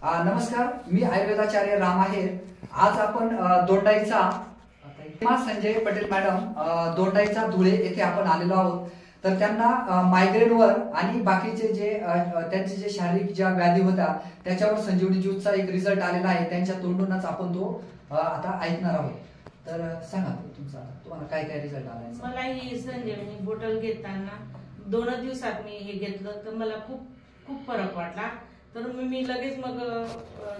नमस्कार, मी आयुर्वेदाचार्य राम आहे। आज आपण दोंडाईचा संजय पटेल मॅडम दोंडाईचा धुळे येथे आपण आलेलो आहोत। तर त्यांना मायग्रेनवर आणि बाकीचे जे त्यांचे जे शारीरिक ज्या व्याधी होत्या त्याच्यावर संजीवनी ज्यूसचा एक रिझल्ट आलेला आहे। त्यांच्या तोंडूनच आपण तो आता ऐकणार आहोत। तर सांगा तुमचा तुम्हाला काय काय रिझल्ट आलाय? मला ही संजीवनी बॉटल घेताना 2 दिवसात मी हे घेतलं तर मला खूप खूप फरक वाटला। तर मी लगेच मग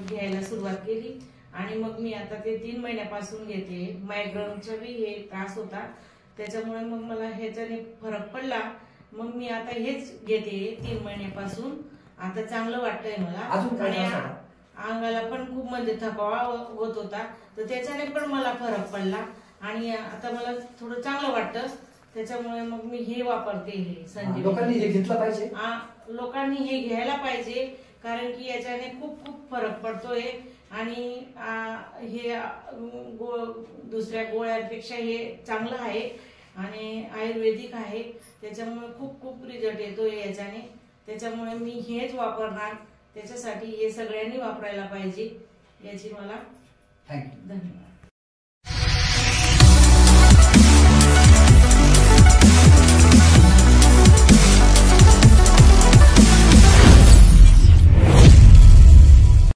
घ्यायला सुरुवात केली आणि मग मी आता ते 3 महिन्यापासून घेते। मायग्रेनचा भी हे त्रास होता त्याच्यामुळे मग मला ह्याच्याने फरक पडला। मग मी आता हेच घेते 3 महिन्यापासून। आता चांगलं वाटतंय मला। आणि अंगाला पण खूप म्हणजे थकवा होत होता तर त्याच्याने पण मला फरक पडला आणि आता मला थोडं चांगलं वाटतं। त्याच्यामुळे मग मी हे वापरते। हे संजीवनी लोकांनी हे घेतलं पाहिजे, लोकांनी हे घ्यायला पाहिजे कारण की याच्याने खूप खूप फरक पडतोय आणि हे दुसऱ्या गोळ्यांपेक्षा हे चांगलं आहे आणि आयुर्वेदिक आहे। त्याच्यामुळे खूप खूप रिझल्ट येतोय याच्याने। त्याच्यामुळे मी हेच वापरणार। त्याच्यासाठी हे सगळ्यांनी वापरायला पाहिजे याची मला धन्यवाद।